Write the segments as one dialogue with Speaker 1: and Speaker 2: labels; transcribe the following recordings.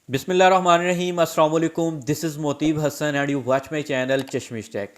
Speaker 1: बिस्मिल्लाहिर्रहमानिर्रहीम अस्सलाम वालेकुम। This is Motib Hasan and you watch my channel Chashmish tech.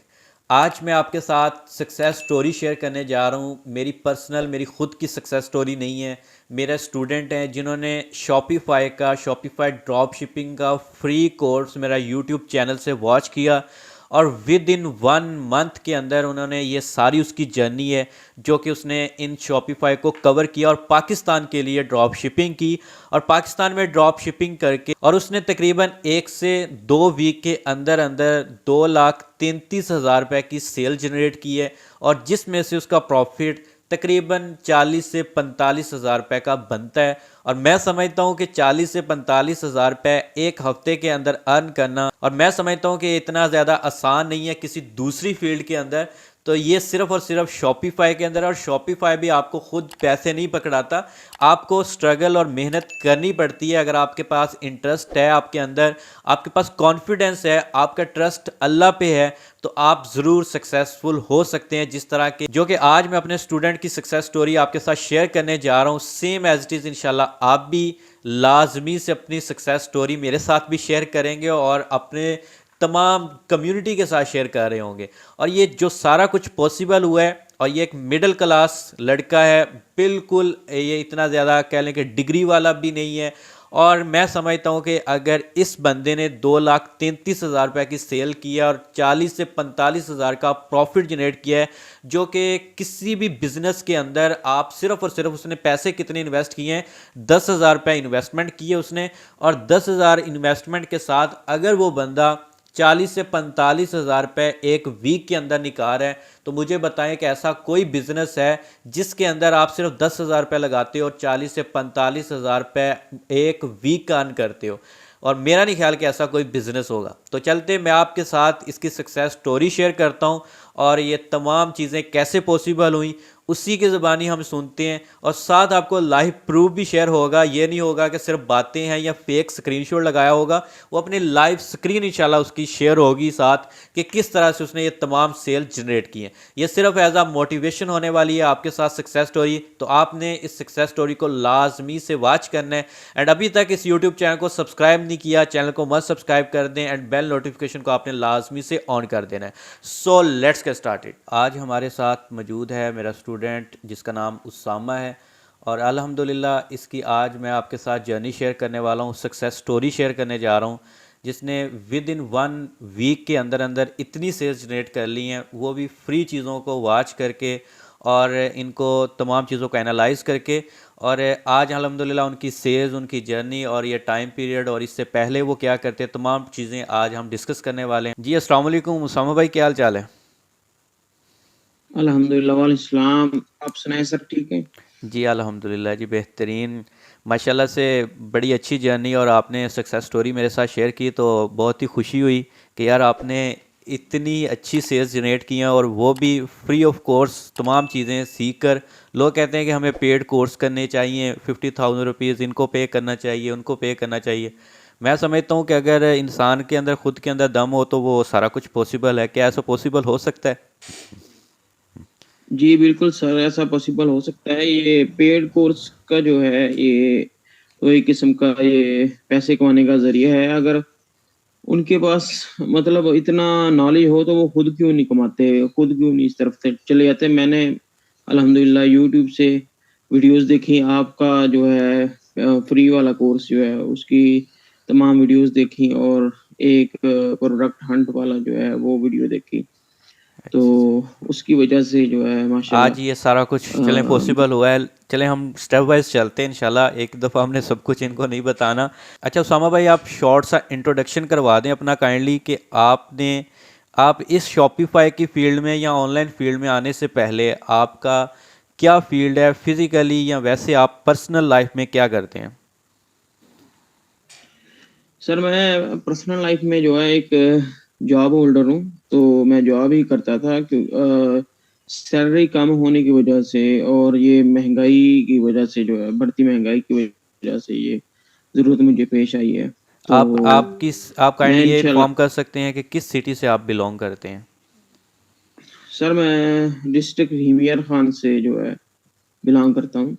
Speaker 1: आज मैं आपके साथ सक्सेस स्टोरी शेयर करने जा रहा हूँ। मेरी ख़ुद की सक्सेस स्टोरी नहीं है। मेरे स्टूडेंट हैं जिन्होंने शॉपिफाई ड्रॉप शिपिंग का फ्री कोर्स मेरा यूट्यूब चैनल से वॉच किया और विद इन 1 मंथ के अंदर उन्होंने ये सारी उसकी जर्नी है जो कि उसने इन शॉपिफाई को कवर किया और पाकिस्तान के लिए ड्रॉप शिपिंग की और पाकिस्तान में ड्रॉप शिपिंग करके और उसने तकरीबन 1 से 2 वीक के अंदर अंदर 2,33,000 रुपये की सेल जनरेट की है और जिसमें से उसका प्रॉफिट तकरीबन 40 से 45 हज़ार रुपये का बनता है। और मैं समझता हूँ कि 40 से 45 हज़ार रुपये एक हफ्ते के अंदर अर्न करना, और मैं समझता हूँ कि इतना ज़्यादा आसान नहीं है किसी दूसरी फील्ड के अंदर। तो ये सिर्फ और सिर्फ शॉपिफाई के अंदर, और शॉपिफाई भी आपको खुद पैसे नहीं पकड़ाता, आपको स्ट्रगल और मेहनत करनी पड़ती है। अगर आपके पास इंटरेस्ट है आपके अंदर, आपके पास कॉन्फिडेंस है, आपका ट्रस्ट अल्लाह पे है, तो आप ज़रूर सक्सेसफुल हो सकते हैं। जिस तरह के जो कि आज मैं अपने स्टूडेंट की सक्सेस स्टोरी आपके साथ शेयर करने जा रहा हूँ, सेम एज इट इज़ इंशाल्लाह आप भी लाजमी से अपनी सक्सेस स्टोरी मेरे साथ भी शेयर करेंगे और अपने तमाम कम्युनिटी के साथ शेयर कर रहे होंगे। और ये जो सारा कुछ पॉसिबल हुआ है, और ये एक मिडिल क्लास लड़का है, बिल्कुल ये इतना ज़्यादा कह लें कि डिग्री वाला भी नहीं है। और मैं समझता हूँ कि अगर इस बंदे ने 2,33,000 रुपये की सेल किया और 40 से 45 हज़ार का प्रॉफिट जनरेट किया है, जो कि किसी भी बिजनेस के अंदर आप सिर्फ और सिर्फ, उसने पैसे कितने इन्वेस्ट किए हैं, 10,000 रुपये इन्वेस्टमेंट किए उसने, और 10,000 इन्वेस्टमेंट के साथ अगर वो बंदा 40 से 45 हज़ार रुपये एक वीक के अंदर निकाल रहा है, तो मुझे बताएं कि ऐसा कोई बिजनेस है जिसके अंदर आप सिर्फ 10,000 रुपये लगाते हो और 40 से 45 हज़ार रुपये एक वीक का अर्न करते हो। और मेरा नहीं ख्याल कि ऐसा कोई बिजनेस होगा। तो चलते मैं आपके साथ इसकी सक्सेस स्टोरी शेयर करता हूँ और ये तमाम चीज़ें कैसे पॉसिबल हुई उसी की ज़बानी हम सुनते हैं, और साथ आपको लाइव प्रूफ भी शेयर होगा। ये नहीं होगा कि सिर्फ बातें हैं या फेक स्क्रीनशॉट लगाया होगा, वो अपनी लाइव स्क्रीन इंशाल्लाह उसकी शेयर होगी साथ, कि किस तरह से उसने ये तमाम सेल जनरेट की हैं। ये सिर्फ एज आ मोटिवेशन होने वाली है आपके साथ सक्सेस स्टोरी। तो आपने इस सक्सेस स्टोरी को लाजमी से वॉच करना है। एंड अभी तक इस यूट्यूब चैनल को सब्सक्राइब नहीं किया, चैनल को मत सब्सक्राइब कर दें एंड बेल नोटिफिकेशन को आपने लाजमी से ऑन कर देना है। So let's get started. आज हमारे साथ मौजूद है मेरा स्टूडेंट जिसका नाम उसामा है, और अल्हम्दुलिल्लाह इसकी आज मैं आपके साथ जर्नी शेयर करने वाला हूँ, सक्सेस स्टोरी शेयर करने जा रहा हूँ, जिसने विद इन 1 वीक के अंदर अंदर इतनी सेल्स जनरेट कर ली हैं, वो भी फ्री चीज़ों को वॉच करके और इनको तमाम चीज़ों को एनालाइज करके। और आज अल्हम्दुलिल्लाह उनकी सेल्स, उनकी जर्नी और ये टाइम पीरियड और इससे पहले वो क्या करते हैं, तमाम चीज़ें आज हम डिस्कस करने वाले हैं। जी अस्सलाम वालेकुम उसामा भाई, क्या हाल चाल है?
Speaker 2: अल्हम्दुलिल्लाह वालेकुम। आप सुनाएं सर, ठीक है?
Speaker 1: जी अल्हम्दुलिल्लाह जी, बेहतरीन, माशाल्लाह से। बड़ी अच्छी जर्नी और आपने सक्सेस स्टोरी मेरे साथ शेयर की, तो बहुत ही खुशी हुई कि यार आपने इतनी अच्छी सेल्स जनरेट की हैं, और वो भी फ्री ऑफ कोर्स तमाम चीज़ें सीख कर। लोग कहते हैं कि हमें पेड कोर्स करने चाहिए, 50,000 रुपीज़ इनको पे करना चाहिए, उनको पे करना चाहिए। मैं समझता हूँ कि अगर इंसान के अंदर खुद के अंदर दम हो तो वो सारा कुछ पॉसिबल है। क्या ऐसा पॉसिबल हो सकता है?
Speaker 2: जी बिल्कुल सर, ऐसा पॉसिबल हो सकता है। ये पेड कोर्स का जो है, ये तो एक किस्म का ये पैसे कमाने का ज़रिया है। अगर उनके पास मतलब इतना नॉलेज हो तो वो खुद क्यों नहीं कमाते, खुद क्यों नहीं इस तरफ से चले जाते। मैंने अल्हम्दुलिल्लाह यूट्यूब से वीडियोज़ देखी, आपका जो है फ्री वाला कोर्स जो है उसकी तमाम वीडियोज़ देखी, और एक प्रोडक्ट हंट वाला जो है वो वीडियो देखी। तो
Speaker 1: अच्छा अच्छा।
Speaker 2: उसकी वजह से जो है माशाल्लाह
Speaker 1: आज ये सारा कुछ चलें पॉसिबल हुआ है। चलें हम स्टेप वाइज चलते हैं इंशाल्लाह, एक दफ़ा हमने सब कुछ इनको नहीं बताना। अच्छा उसामा भाई, आप शॉर्ट सा इंट्रोडक्शन करवा दें अपना काइंडली, कि आप इस शॉपिफाई की फील्ड में या ऑनलाइन फील्ड में आने से पहले आपका क्या फील्ड है फिज़िकली, या वैसे आप पर्सनल लाइफ में क्या करते हैं?
Speaker 2: सर, मैं पर्सनल लाइफ में जो है एक जॉब होल्डर हूँ। तो मैं जॉब ही करता था, सैलरी कम होने की वजह से और ये महंगाई की वजह से जो है, बढ़ती महंगाई की वजह से ये ज़रूरत मुझे पेश आई है। तो
Speaker 1: आप
Speaker 2: मैं
Speaker 1: काइंडली ये
Speaker 2: इंशाल्लाह
Speaker 1: इन्फॉर्म कर सकते हैं कि किस सिटी से आप बिलोंग करते हैं?
Speaker 2: सर, मैं डिस्ट्रिक्ट हिमियर खान से जो है बिलॉन्ग करता हूँ,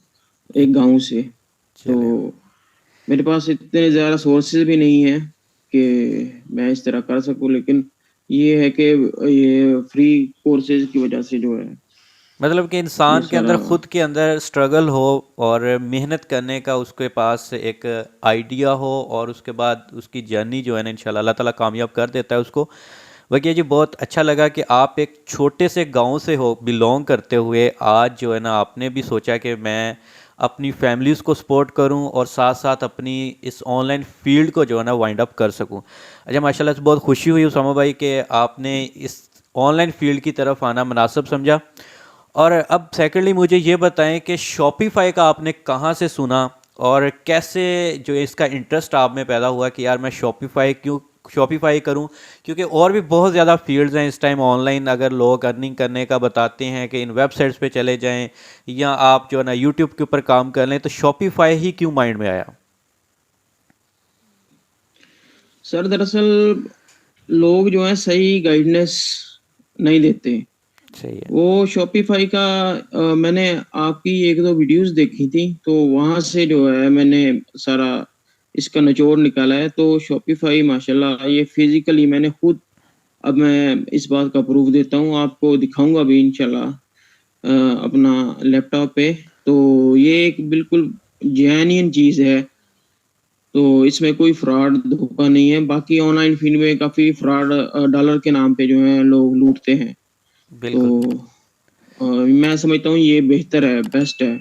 Speaker 2: एक गाँव से। तो
Speaker 1: चले,
Speaker 2: मेरे पास इतने ज़्यादा सोर्सेज़ भी नहीं हैं कि मैं इस तरह कर सकूँ, लेकिन ये है कि ये फ्री कोर्सेज़ की वज़ह से जो है,
Speaker 1: मतलब कि
Speaker 2: ये
Speaker 1: इंसान के
Speaker 2: सारा।
Speaker 1: अंदर खुद के अंदर स्ट्रगल हो और मेहनत करने का उसके पास एक आइडिया हो और उसके बाद उसकी जर्नी जो है ना इंशाल्लाह अल्लाह ताला कामयाब कर देता है उसको। वकील जी बहुत अच्छा लगा कि आप एक छोटे से गांव से हो बिलोंग करते हुए आज जो है ना आपने भी सोचा कि मैं अपनी फैमिलीज़ को सपोर्ट करूं और साथ साथ अपनी इस ऑनलाइन फील्ड को जो है ना वाइंड अप कर सकूं। अच्छा माशाल्लाह से बहुत खुशी हुई उसामा भाई कि आपने इस ऑनलाइन फील्ड की तरफ आना मुनासिब समझा। और अब सेकेंडली मुझे ये बताएं कि शॉपिफाई का आपने कहाँ से सुना और कैसे जो इसका इंटरेस्ट आप में पैदा हुआ कि यार मैं शॉपिफाई क्यों शॉपिफाई करूं, क्योंकि और भी बहुत ज़्यादा फील्ड्स हैं इस टाइम ऑनलाइन अगर लोग अर्निंग करने का बताते हैं कि इन वेबसाइट्स पे चले जाएं या आप जो है ना यूट्यूब के ऊपर काम कर लें, तो शॉपिफाई ही क्यों माइंड में आया?
Speaker 2: सर दरअसल लोग जो हैं सही गाइडेंस नहीं देते।
Speaker 1: सही है।
Speaker 2: वो शॉपिफ़ाई का मैंने आपकी 1-2 वीडियोज़ देखी थी, तो वहाँ से जो है मैंने सारा इसका निचोड़ निकाला है। तो शॉपिफ़ाई माशाल्लाह ये फ़िज़िकली मैंने खुद, अब मैं इस बात का प्रूफ़ देता हूँ, आपको दिखाऊँगा भी इंशाल्लाह अपना लैपटॉप पे। तो ये एक बिल्कुल जेन्युइन चीज़ है, तो इसमें कोई फ्रॉड, धोखा नहीं है। बाकी ऑनलाइन फ़ील्ड में काफ़ी फ्रॉड डॉलर के नाम पे जो है लोग लूटते हैं। तो
Speaker 1: बिल्कुल।
Speaker 2: मैं समझता हूँ ये बेहतर है, बेस्ट है,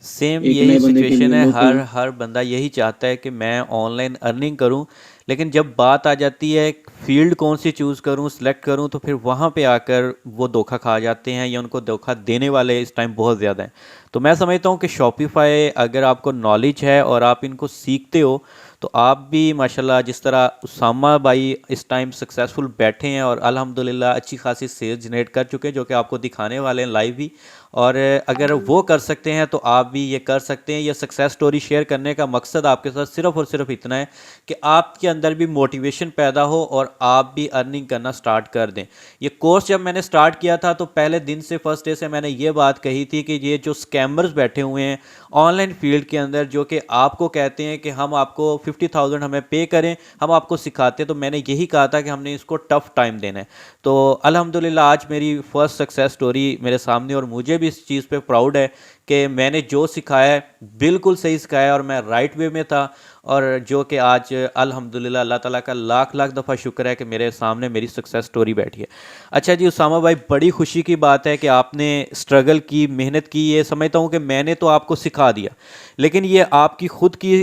Speaker 1: सेम
Speaker 2: एक
Speaker 1: यही
Speaker 2: नए बंदे के
Speaker 1: सिचुएशन
Speaker 2: लिए,
Speaker 1: है, हर
Speaker 2: लोकल।
Speaker 1: हर बंदा यही चाहता है कि मैं ऑनलाइन अर्निंग करूं, लेकिन जब बात आ जाती है फील्ड कौन सी चूज़ करूं सिलेक्ट करूं तो फिर वहां पे आकर वो धोखा खा जाते हैं या उनको धोखा देने वाले इस टाइम बहुत ज़्यादा हैं। तो मैं समझता हूं कि शॉपिफाई अगर आपको नॉलेज है और आप इनको सीखते हो तो आप भी माशाल्लाह जिस तरह उसामा भाई इस टाइम सक्सेसफुल बैठे हैं और अल्हम्दुलिल्लाह अच्छी खासी सेल्स जनरेट कर चुके हैं जो कि आपको दिखाने वाले हैं लाइव ही। और अगर वो कर सकते हैं तो आप भी ये कर सकते हैं। ये सक्सेस स्टोरी शेयर करने का मकसद आपके साथ सिर्फ और सिर्फ इतना है कि आपके अंदर भी मोटिवेशन पैदा हो और आप भी अर्निंग करना स्टार्ट कर दें। ये कोर्स जब मैंने स्टार्ट किया था तो पहले दिन से फर्स्ट डे से मैंने ये बात कही थी कि ये जो स्कैमर्स बैठे हुए हैं ऑनलाइन फील्ड के अंदर जो कि आपको कहते हैं कि हम आपको 50,000 हमें पे करें, हम आपको सिखाते हैं, तो मैंने यही कहा था कि हमने इसको टफ टाइम देना है। तो अल्हम्दुलिल्लाह आज मेरी फर्स्ट सक्सेस स्टोरी मेरे सामने और मुझे भी इस चीज़ पे प्राउड है कि मैंने जो सिखाया है बिल्कुल सही सिखाया और मैं राइट वे में था। और जो कि आज अल्हम्दुलिल्लाह अल्लाह ताला का लाख लाख दफ़ा शुक्र है कि मेरे सामने मेरी सक्सेस स्टोरी बैठी है। अच्छा जी उसामा भाई, बड़ी खुशी की बात है कि आपने स्ट्रगल की, मेहनत की। ये समझता हूँ कि मैंने तो आपको सिखा दिया, लेकिन ये आपकी खुद की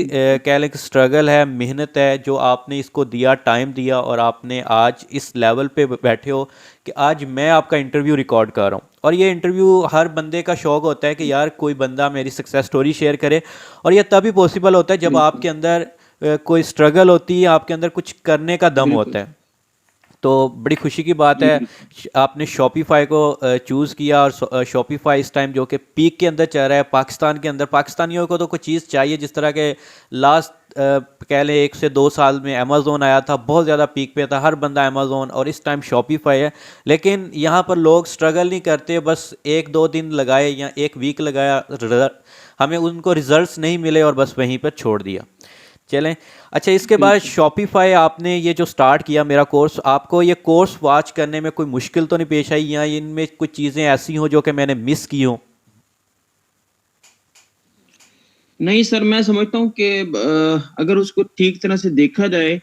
Speaker 1: कह लें कि स्ट्रगल है, मेहनत है जो आपने इसको दिया, टाइम दिया और आपने आज इस लेवल पे बैठे हो कि आज मैं आपका इंटरव्यू रिकॉर्ड कर रहा हूँ। और ये इंटरव्यू हर बंदे का शौक होता है कि यार कोई बंदा मेरी सक्सेस स्टोरी शेयर करे, और ये तभी पॉसिबल होता है जब
Speaker 2: बिल्कुल,
Speaker 1: आपके अंदर कोई स्ट्रगल होती है, आपके अंदर कुछ करने का दम
Speaker 2: बिल्कुल,
Speaker 1: होता है। तो बड़ी खुशी की बात
Speaker 2: जी,
Speaker 1: है
Speaker 2: बिल्कुल।
Speaker 1: आपने शॉपिफाई को चूज़ किया और शॉपिफाई इस टाइम जो कि पीक के अंदर चल रहा है पाकिस्तान के अंदर। पाकिस्तानियों को तो कोई चीज़ चाहिए जिस तरह के लास्ट कह लें 1 से 2 साल में अमेज़ोन आया था, बहुत ज़्यादा पीक पे था, हर बंदा अमेज़ोन, और इस टाइम शॉपिफाई है। लेकिन यहाँ पर लोग स्ट्रगल नहीं करते, बस 1-2 दिन लगाए या 1 वीक लगाया, हमें उनको रिजल्ट्स नहीं मिले और बस वहीं पर छोड़ दिया। चलें। अच्छा इसके बाद
Speaker 2: बिल्कुल।
Speaker 1: शॉपिफाई आपने ये जो स्टार्ट किया मेरा कोर्स, आपको ये कोर्स वॉच करने में कोई मुश्किल तो नहीं पेश आई या इनमें कुछ चीज़ें ऐसी हों जो कि मैंने मिस की हों?
Speaker 2: नहीं सर, मैं समझता हूँ कि अगर उसको ठीक तरह से देखा जाए,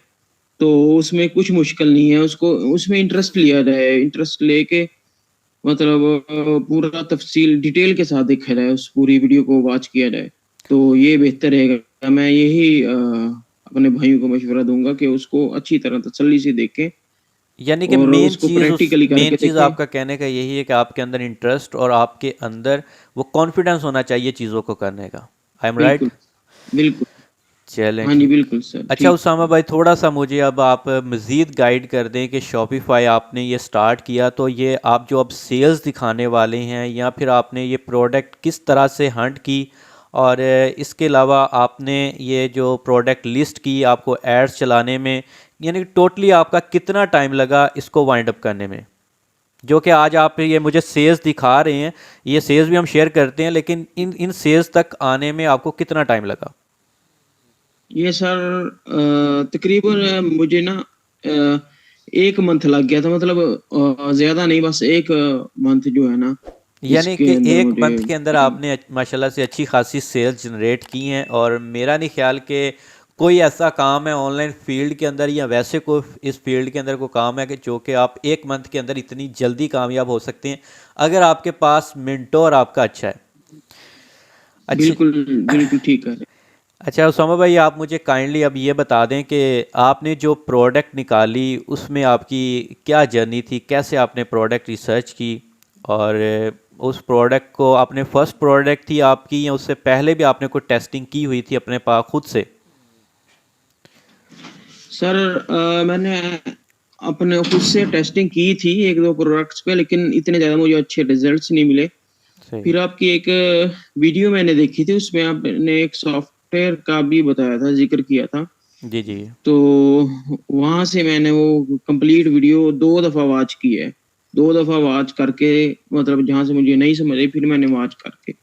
Speaker 2: तो उसमें कुछ मुश्किल नहीं है। उसको उसमें इंटरेस्ट लिया जाए, इंटरेस्ट लेके मतलब पूरा तफ़सील डिटेल के साथ देखा जाए, उस पूरी वीडियो को वॉच किया जाए, तो ये बेहतर रहेगा। मैं यही अपने भाइयों को मशवरा दूँगा कि उसको अच्छी तरह तसल्ली से देखें
Speaker 1: यानी कि
Speaker 2: और
Speaker 1: मेन
Speaker 2: उसको
Speaker 1: चीज़ उस
Speaker 2: प्रैक्टिकली
Speaker 1: मेन
Speaker 2: करके
Speaker 1: चीज़
Speaker 2: देखें।
Speaker 1: आपका कहने का यही है कि आपके अंदर इंटरेस्ट और आपके अंदर वो कॉन्फिडेंस होना चाहिए चीज़ों को करने का। I am right?
Speaker 2: बिल्कुल, बिल्कुल।
Speaker 1: चलें
Speaker 2: हाँ जी,
Speaker 1: ठीक।
Speaker 2: बिल्कुल सर,
Speaker 1: अच्छा
Speaker 2: ठीक।
Speaker 1: उसामा भाई, थोड़ा सा मुझे अब आप मज़ीद गाइड कर दें कि शॉपिफाई आपने ये स्टार्ट किया तो ये आप जो अब सेल्स दिखाने वाले हैं या फिर आपने ये प्रोडक्ट किस तरह से हंट की, और इसके अलावा आपने ये जो प्रोडक्ट लिस्ट की आपको एड्स चलाने में, यानी टोटली आपका कितना टाइम लगा इसको वाइंड अप करने में, जो कि आज आप ये मुझे सेल्स दिखा रहे हैं, ये सेल्स भी हम शेयर करते हैं, लेकिन इन इन सेल्स तक आने में आपको कितना टाइम लगा?
Speaker 2: ये सर तकरीबन मुझे ना 1 मंथ लग गया था, मतलब ज़्यादा नहीं, बस 1 मंथ जो है ना,
Speaker 1: यानी
Speaker 2: इसके
Speaker 1: कि
Speaker 2: अंदर
Speaker 1: एक
Speaker 2: मुझे
Speaker 1: मंथ के अंदर आपने माशाल्लाह से अच्छी खासी सेल्स जनरेट की हैं। और मेरा नहीं ख्याल कि कोई ऐसा काम है ऑनलाइन फील्ड के अंदर या वैसे कोई इस फील्ड के अंदर कोई काम है कि जो कि आप एक मंथ के अंदर इतनी जल्दी कामयाब हो सकते हैं अगर आपके पास मेंटोर आपका अच्छा है। अच्छा।
Speaker 2: बिल्कुल, बिल्कुल ठीक कह रहे हैं।
Speaker 1: अच्छा उसामा भाई, आप मुझे काइंडली अब ये बता दें कि आपने जो प्रोडक्ट निकाली उसमें आपकी क्या जर्नी थी, कैसे आपने प्रोडक्ट रिसर्च की, और उस प्रोडक्ट को आपने फर्स्ट प्रोडक्ट थी आपकी या उससे पहले भी आपने कोई टेस्टिंग की हुई थी अपने पास खुद से?
Speaker 2: सर मैंने अपने खुद से टेस्टिंग की थी 1-2 प्रोडक्ट्स पे, लेकिन इतने ज़्यादा मुझे अच्छे रिजल्ट्स नहीं मिले।
Speaker 1: सही है।
Speaker 2: फिर आपकी एक वीडियो मैंने देखी थी, उसमें आपने एक सॉफ्टवेयर का भी बताया था, ज़िक्र किया था।
Speaker 1: जी जी।
Speaker 2: तो वहाँ से मैंने वो कंप्लीट वीडियो 2 दफ़ा वॉच की है। 2 दफ़ा वॉच करके, मतलब जहाँ से मुझे नहीं समझ आई, फिर मैंने वॉच करके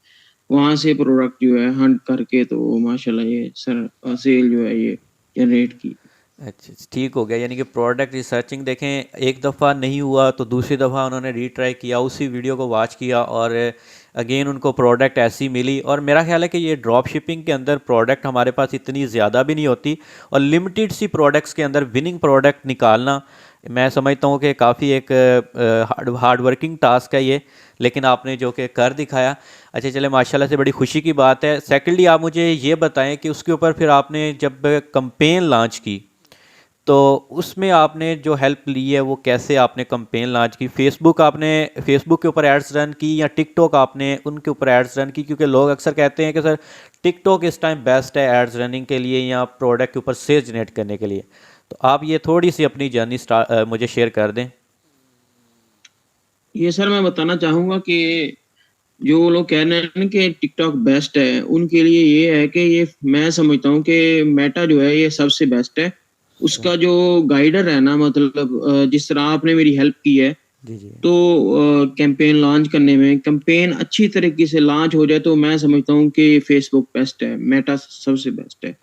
Speaker 2: वहाँ से प्रोडक्ट जो है हंट करके, तो माशाल्लाह ये सर सेल जो है ये जनरेट की।
Speaker 1: अच्छा ठीक हो गया। यानी कि प्रोडक्ट रिसर्चिंग देखें, एक दफ़ा नहीं हुआ तो दूसरी दफ़ा उन्होंने रीट्राई किया, उसी वीडियो को वॉच किया और अगेन उनको प्रोडक्ट ऐसी मिली। और मेरा ख्याल है कि ये ड्रॉप शिपिंग के अंदर प्रोडक्ट हमारे पास इतनी ज़्यादा भी नहीं होती और लिमिटेड सी प्रोडक्ट्स के अंदर विनिंग प्रोडक्ट निकालना मैं समझता हूँ कि काफ़ी एक हार्ड वर्किंग टास्क है ये, लेकिन आपने जो कि कर दिखाया। अच्छा चले, माशाल्लाह से बड़ी खुशी की बात है। सेकेंडली आप मुझे ये बताएं कि उसके ऊपर फिर आपने जब कंपेन लॉन्च की तो उसमें आपने जो हेल्प ली है वो कैसे आपने कंपेन लॉन्च की? फेसबुक आपने फेसबुक के ऊपर एड्स रन की या टिकटॉक आपने उनके ऊपर एड्स रन की? क्योंकि लोग अक्सर कहते हैं कि सर टिकटॉक इस टाइम बेस्ट है एड्स रनिंग के लिए या प्रोडक्ट के ऊपर सेल जनरेट करने के लिए। तो आप ये थोड़ी सी अपनी जर्नी मुझे शेयर कर दें।
Speaker 2: ये सर मैं बताना चाहूँगा कि जो लोग कह रहे हैं ना कि टिकटॉक बेस्ट है, उनके लिए ये है कि ये मैं समझता हूँ कि मेटा जो है ये सबसे बेस्ट है।
Speaker 1: सही।
Speaker 2: उसका जो गाइडर है ना, मतलब जिस तरह आपने मेरी हेल्प की है,
Speaker 1: जी जी।
Speaker 2: तो कैंपेन लॉन्च करने में, कैंपेन अच्छी तरीके से लॉन्च हो जाए, तो मैं समझता हूँ कि फेसबुक बेस्ट है, मेटा सबसे बेस्ट है,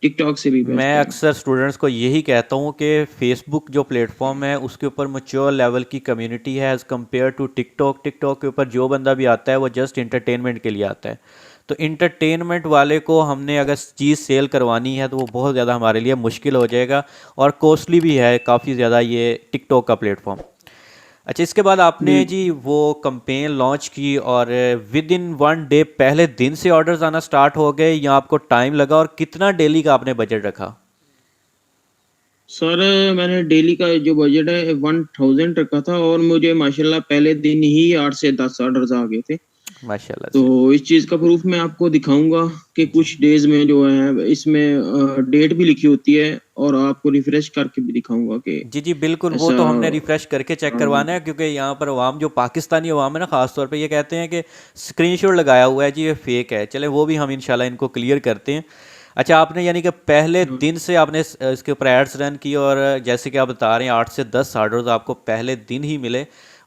Speaker 2: टिकटॉक से भी बेस्ट
Speaker 1: मैं
Speaker 2: है।
Speaker 1: अक्सर स्टूडेंट्स को यही कहता हूँ कि फेसबुक जो प्लेटफॉर्म है उसके ऊपर मैच्योर लेवल की कम्युनिटी है as compare to TikTok. TikTok के ऊपर जो बंदा भी आता है वो जस्ट इंटरटेनमेंट के लिए आता है। तो इंटरटेनमेंट वाले को हमने अगर चीज़ सेल करवानी है तो वो बहुत ज़्यादा हमारे लिए मुश्किल हो जाएगा और कॉस्टली भी है काफ़ी ज़्यादा ये टिकटॉक का प्लेटफॉर्म। अच्छा, इसके बाद आपने जी
Speaker 2: बिल्कुल।
Speaker 1: वो कंपेन लॉन्च की और विद इन वन डे पहले दिन से ऑर्डर्स आना स्टार्ट हो गए या आपको टाइम लगा, और कितना डेली का आपने बजट रखा?
Speaker 2: सर मैंने डेली का जो बजट है 1000 रखा था, और मुझे माशाल्लाह पहले दिन ही 8 से 10 ऑर्डर्स आ गए थे।
Speaker 1: माशाल्लाह
Speaker 2: तो
Speaker 1: से।
Speaker 2: इस चीज़ का प्रूफ मैं आपको दिखाऊँगा कि
Speaker 1: जी
Speaker 2: कुछ डेज़ में जो है इसमें डेट भी लिखी होती है, और आपको रिफ्रेश करके भी दिखाऊँगा कि
Speaker 1: जी जी बिल्कुल, वो
Speaker 2: ऐसा
Speaker 1: तो हमने रिफ़्रेश करके चेक
Speaker 2: ऑर्डर।
Speaker 1: करवाना है क्योंकि यहाँ पर अवाम जो पाकिस्तानी अवाम है ना, ख़ास तौर पे ये कहते हैं कि स्क्रीनशॉट लगाया हुआ है जी, ये फेक है। चले वो भी हम इंशाल्लाह इनको क्लियर करते हैं। अच्छा, आपने यानी कि पहले
Speaker 2: हाँ,
Speaker 1: दिन से आपने इसके ऊपर एड्स रन की और जैसे कि आप बता रहे हैं 8 से 10 ऑर्डर्स आपको पहले दिन ही मिले।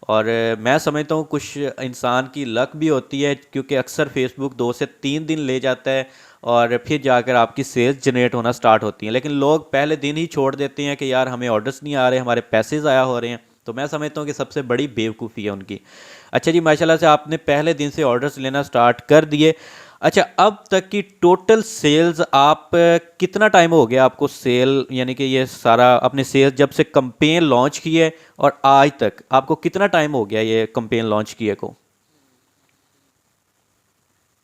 Speaker 1: और मैं समझता हूँ कुछ इंसान की लक भी होती है क्योंकि अक्सर फेसबुक 2 से 3 दिन ले जाता है और फिर जाकर आपकी सेल्स जनरेट होना स्टार्ट होती हैं। लेकिन लोग पहले दिन ही छोड़ देते हैं कि यार हमें ऑर्डर्स नहीं आ रहे, हमारे पैसे ज़ाया हो रहे हैं। तो मैं समझता हूँ कि सबसे बड़ी बेवकूफ़ी है उनकी। अच्छा जी, माशाल्लाह से आपने पहले दिन से ऑर्डर्स लेना स्टार्ट कर दिए। अच्छा, अब तक की टोटल सेल्स आप कितना टाइम हो गया आपको सेल, यानी कि ये सारा अपने सेल्स जब से कंपेन लॉन्च की है और आज तक आपको कितना टाइम हो गया ये कंपेन लॉन्च किए को?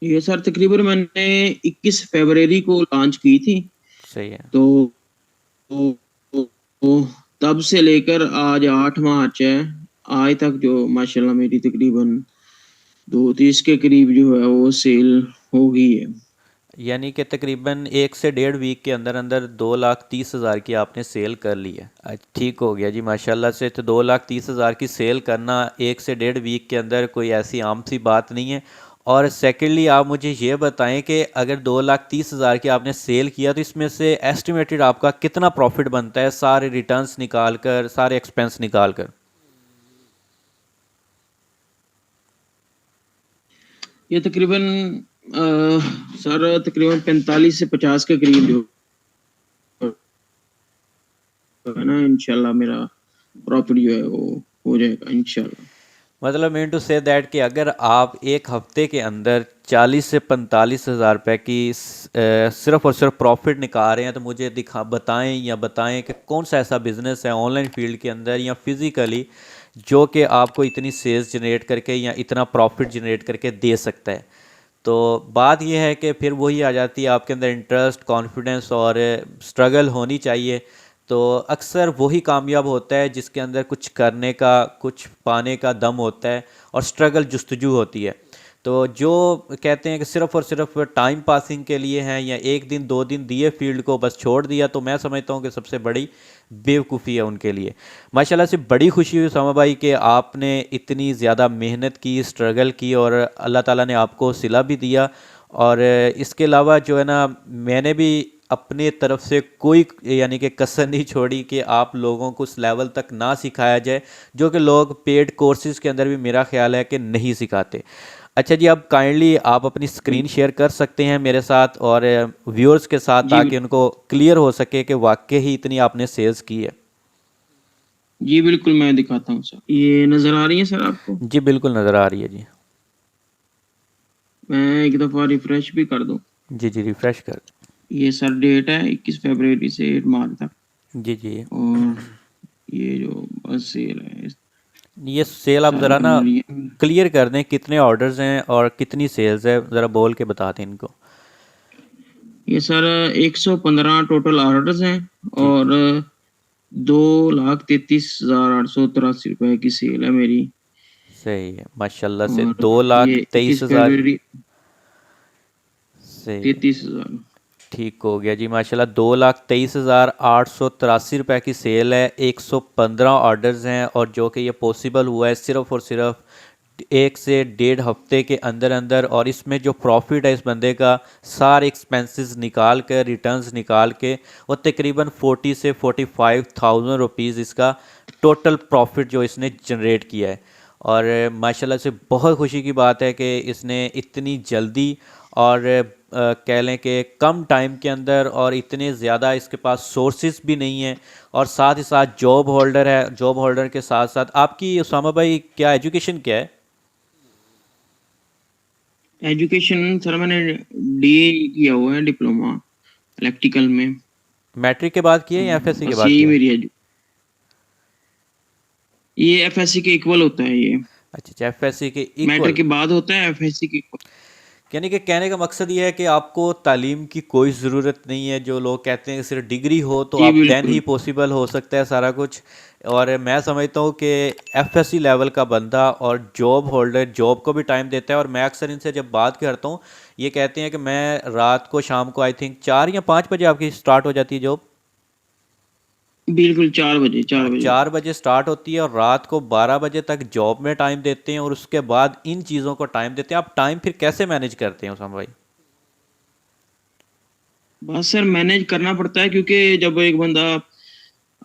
Speaker 2: ये सर तकरीबन मैंने 21 फरवरी को लॉन्च की थी।
Speaker 1: सही है।
Speaker 2: तो तो तो तब से लेकर आज 8 मार्च है, आज तक जो माशाल्लाह मेरी तकरीबन 230 के करीब जो है वो सेल हो गई है।
Speaker 1: यानी कि तकरीबन 1 से 1.5 वीक के अंदर अंदर 2,30,000 की आपने सेल कर ली है। ठीक हो गया जी माशाल्लाह से। तो 2,30,000 की सेल करना 1 से 1.5 वीक के अंदर कोई ऐसी आम सी बात नहीं है। और सेकेंडली आप मुझे ये बताएं कि अगर 2,30,000 की आपने सेल किया तो इसमें से एस्टिमेटेड आपका कितना प्रॉफिट बनता है सारे रिटर्न्स निकाल कर, सारे एक्सपेंस निकाल कर?
Speaker 2: ये तकरीबन सर तकरीबन 45 से 50 के करीब जो। है ना, इंशाल्लाह मेरा प्रॉफिट जो है वो हो जाएगा इंशाल्लाह।
Speaker 1: मतलब मीन टू से दैट कि अगर आप एक हफ्ते के अंदर 40 से 45 हज़ार रुपये की सिर्फ और सिर्फ प्रॉफिट निकाल रहे हैं तो मुझे दिखा बताएं कि कौन सा ऐसा बिजनेस है ऑनलाइन फील्ड के अंदर या फिजिकली जो कि आपको इतनी सेल्स जनरेट करके या इतना प्रॉफिट जनरेट करके दे सकता है। तो बात यह है कि फिर वही आ जाती है आपके अंदर इंटरेस्ट, कॉन्फिडेंस और स्ट्रगल होनी चाहिए। तो अक्सर वही कामयाब होता है जिसके अंदर कुछ करने का, कुछ पाने का दम होता है और स्ट्रगल जुस्तजू होती है। तो जो कहते हैं कि सिर्फ और सिर्फ टाइम पासिंग के लिए हैं या एक दिन दो दिन दिए फील्ड को बस छोड़ दिया, तो मैं समझता हूँ कि सबसे बड़ी बेवकूफ़ी है उनके लिए। माशाल्लाह से बड़ी खुशी हुई सामा भाई कि आपने इतनी ज़्यादा मेहनत की, स्ट्रगल की और अल्लाह ताला ने आपको सिला भी दिया। और इसके अलावा जो है ना, मैंने भी अपने तरफ से कोई यानी कि कसर नहीं छोड़ी कि आप लोगों को उस लेवल तक ना सिखाया जाए जो कि लोग पेड कोर्सेज़ के अंदर भी मेरा ख्याल है कि नहीं सिखाते। अच्छा जी, अब काइंडली आप अपनी स्क्रीन शेयर कर सकते हैं मेरे साथ और व्यूअर्स के साथ,
Speaker 2: जी
Speaker 1: ताकि उनको क्लियर हो सके कि वाकई ही इतनी आपने सेल्स की है।
Speaker 2: जी बिल्कुल, मैं दिखाता हूँ सर। ये नजर आ रही है सर आपको?
Speaker 1: जी बिल्कुल नज़र आ रही है जी।
Speaker 2: मैं एक दफा रिफ्रेश भी कर दूं।
Speaker 1: जी जी रिफ्रेश कर।
Speaker 2: ये सर डेट है 21 फरवरी से 8 मार्च तक।
Speaker 1: जी जी।
Speaker 2: और ये जो बस सेल है
Speaker 1: ये सेल आप
Speaker 2: सर
Speaker 1: ज़रा ना
Speaker 2: बन रही है।
Speaker 1: क्लियर कर दें, कितने ऑर्डर्स हैं और कितनी सेल्स है, ज़रा बोल के बता दें इनको।
Speaker 2: ये सर 115 टोटल ऑर्डर्स हैं
Speaker 1: ठीक।
Speaker 2: और 2,33,883 रुपए की सेल है मेरी।
Speaker 1: सही है माशाल्लाह से,
Speaker 2: और
Speaker 1: दो
Speaker 2: ये
Speaker 1: लाख तेईस
Speaker 2: 21
Speaker 1: हज़ार
Speaker 2: फरवरी
Speaker 1: सही है।
Speaker 2: 33,000।
Speaker 1: ठीक हो गया जी माशाल्लाह। 2,23,883 रुपए की सेल है, 115 ऑर्डर्स हैं और जो कि ये पॉसिबल हुआ है सिर्फ़ और सिर्फ एक से डेढ़ हफ्ते के अंदर अंदर। और इसमें जो प्रॉफिट है इस बंदे का, सारे एक्सपेंसेस निकाल कर, रिटर्न्स निकाल के, वो तकरीबन 40 से 45,000 रुपीज़ इसका टोटल प्रॉफिट जो इसने जनरेट किया है। और माशाल्लाह से बहुत खुशी की बात है कि इसने इतनी जल्दी और कह लें कि कम टाइम के अंदर, और इतने ज़्यादा इसके पास सोर्सेज भी नहीं है, और साथ ही साथ जॉब होल्डर है। जॉब होल्डर के साथ साथ आपकी उसामा भाई क्या एजुकेशन क्या है?
Speaker 2: एजुकेशन सर मैंने डीए किया हुआ है, डिप्लोमा इलेक्ट्रिकल में।
Speaker 1: मैट्रिक के बाद किया है या एफएससी के
Speaker 2: बस
Speaker 1: बाद
Speaker 2: यही
Speaker 1: किया है?
Speaker 2: मेरी ये एफएससी के इक्वल होता है ये।
Speaker 1: अच्छा अच्छा, एफएससी के
Speaker 2: मैट्रिक
Speaker 1: इक्वल।
Speaker 2: के बाद होता है एफएससी के इक्वल।
Speaker 1: यानी कि कहने का मकसद ये है कि आपको तालीम की कोई ज़रूरत नहीं है। जो लोग कहते हैं कि सिर्फ डिग्री हो तो
Speaker 2: जी
Speaker 1: आप देन ही
Speaker 2: बिल्कुल।
Speaker 1: पॉसिबल हो सकता है सारा कुछ। और मैं समझता हूँ कि एफएससी लेवल का बंदा और जॉब होल्डर जॉब को भी टाइम देता है। और मैं अक्सर इनसे जब बात करता हूँ, ये कहते हैं कि मैं रात को, शाम को आई थिंक 4 या 5 बजे आपकी स्टार्ट हो जाती है जॉब।
Speaker 2: बिल्कुल 4 बजे, 4 बजे।
Speaker 1: 4 बजे स्टार्ट होती है और रात को 12 बजे तक जॉब में टाइम देते हैं और उसके बाद इन चीज़ों को टाइम देते हैं। आप टाइम फिर कैसे मैनेज करते हैं उसामा भाई?
Speaker 2: बस सर मैनेज करना पड़ता है, क्योंकि जब एक बंदा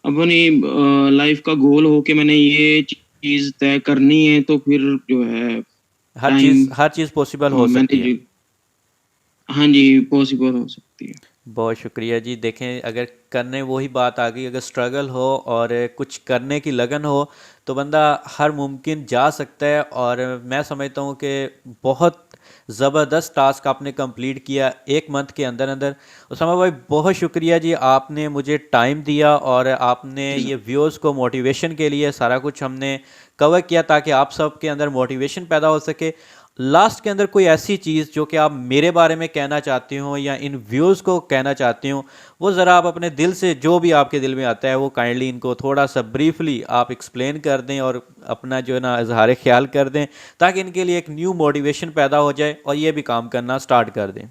Speaker 2: अपनी लाइफ का गोल हो कि मैंने ये चीज तय करनी है, तो फिर जो है टाइम
Speaker 1: हर चीज़ पॉसिबल हो सकती है।
Speaker 2: मैनेज, हाँ जी, पॉसिबल हो सकती है।
Speaker 1: बहुत शुक्रिया जी। देखें, अगर करने वही बात आ गई, अगर स्ट्रगल हो और कुछ करने की लगन हो तो बंदा हर मुमकिन जा सकता है। और मैं समझता हूँ कि बहुत ज़बरदस्त टास्क आपने कंप्लीट किया 1 मंथ के अंदर अंदर। उसामा भाई बहुत शुक्रिया जी, आपने मुझे टाइम दिया और आपने ये व्यूअर्स को मोटिवेशन के लिए सारा कुछ हमने कवर किया ताकि आप सब के अंदर मोटिवेशन पैदा हो सके। लास्ट के अंदर कोई ऐसी चीज़ जो कि आप मेरे बारे में कहना चाहती हो या इन व्यूज़ को कहना चाहती हो, वो ज़रा आप अपने दिल से जो भी आपके दिल में आता है वो काइंडली इनको थोड़ा सा ब्रीफली आप एक्सप्लेन कर दें और अपना जो है ना इजहार ख्याल कर दें, ताकि इनके लिए एक न्यू मोटिवेशन पैदा हो जाए और ये भी काम करना स्टार्ट कर दें।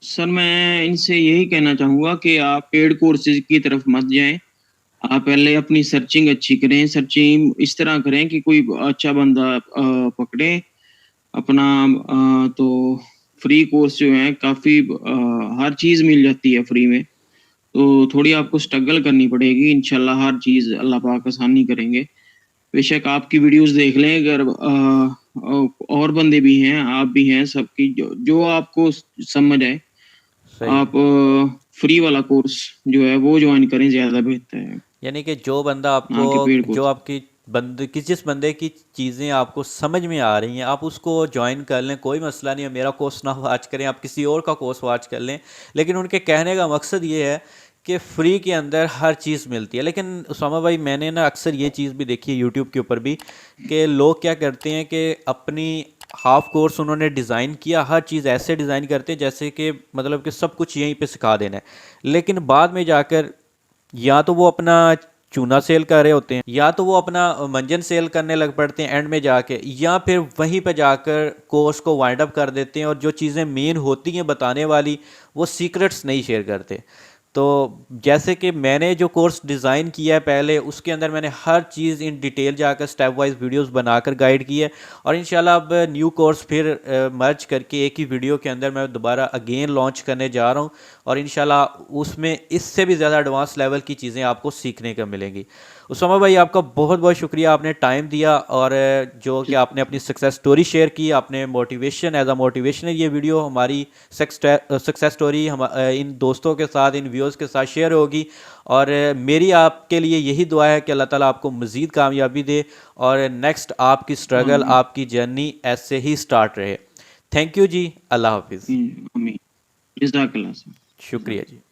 Speaker 2: सर मैं इनसे यही कहना चाहूंगा कि आप पेड कोर्सेज की तरफ मत जाएं। आप पहले अपनी सर्चिंग अच्छी करें। सर्चिंग इस तरह करें कि कोई अच्छा बंदा पकड़े अपना। तो फ्री कोर्स जो है काफी हर चीज मिल जाती है फ्री में। तो थोड़ी आपको स्ट्रगल करनी पड़ेगी, इंशाल्लाह हर चीज अल्लाह पाक आसानी करेंगे। बेशक आपकी वीडियोस देख लें, अगर और बंदे भी हैं, आप भी हैं, सबकी जो जो आपको समझ आए
Speaker 1: सही
Speaker 2: आप
Speaker 1: है।
Speaker 2: फ्री वाला कोर्स जो है वो ज्वाइन करें, ज़्यादा बेहतर है,
Speaker 1: यानी कि जो बंदा
Speaker 2: ना कि पेड
Speaker 1: आपको जो
Speaker 2: कोर्स।
Speaker 1: आपकी बंदे की जिस बंदे की चीज़ें आपको समझ में आ रही हैं आप उसको ज्वाइन कर लें, कोई मसला नहीं है। मेरा कोर्स ना वॉच करें, आप किसी और का कोर्स वॉच कर लें, लेकिन उनके कहने का मकसद ये है कि फ्री के अंदर हर चीज़ मिलती है। लेकिन उसामा भाई मैंने ना अक्सर ये चीज़ भी देखी है यूट्यूब के ऊपर भी कि लोग क्या करते हैं कि अपनी हाफ कोर्स उन्होंने डिज़ाइन किया, हर चीज़ ऐसे डिज़ाइन करते हैं जैसे कि मतलब कि सब कुछ यहीं पे सिखा देना है, लेकिन बाद में जाकर या तो वो अपना चूना सेल कर रहे होते हैं या तो वो अपना मंजन सेल करने लग पड़ते हैं एंड में जाके, या फिर वहीं पे जाकर कोर्स को वाइंड अप कर देते हैं और जो चीज़ें मेन होती हैं बताने वाली वो सीक्रेट्स नहीं शेयर करते। तो जैसे कि मैंने जो कोर्स डिज़ाइन किया है पहले उसके अंदर मैंने हर चीज़ इन डिटेल जाकर स्टेप वाइज वीडियोस बनाकर गाइड की है, और इंशाल्लाह अब न्यू कोर्स फिर मर्ज करके एक ही वीडियो के अंदर मैं दोबारा अगेन लॉन्च करने जा रहा हूँ, और इंशाल्लाह उसमें इससे भी ज़्यादा एडवांस लेवल की चीज़ें आपको सीखने को मिलेंगी। उसामा भाई आपका बहुत बहुत शुक्रिया, आपने टाइम दिया और जो कि आपने अपनी सक्सेस स्टोरी शेयर की, आपने मोटिवेशन एज अ मोटिवेशन ये वीडियो हमारी सक्सेस स्टोरी हम इन दोस्तों के साथ इन व्यूअर्स के साथ शेयर होगी, और मेरी आपके लिए यही दुआ है कि अल्लाह ताला आपको मज़ीद कामयाबी दे और नेक्स्ट आपकी स्ट्रगल
Speaker 2: आमीन,
Speaker 1: आपकी जर्नी ऐसे ही स्टार्ट रहे। थैंक यू जी, अल्लाह हाफिज़।
Speaker 2: आमीन, जज़ाकल्लाह सर,
Speaker 1: शुक्रिया
Speaker 2: जज़ाकल्लाह।
Speaker 1: जी।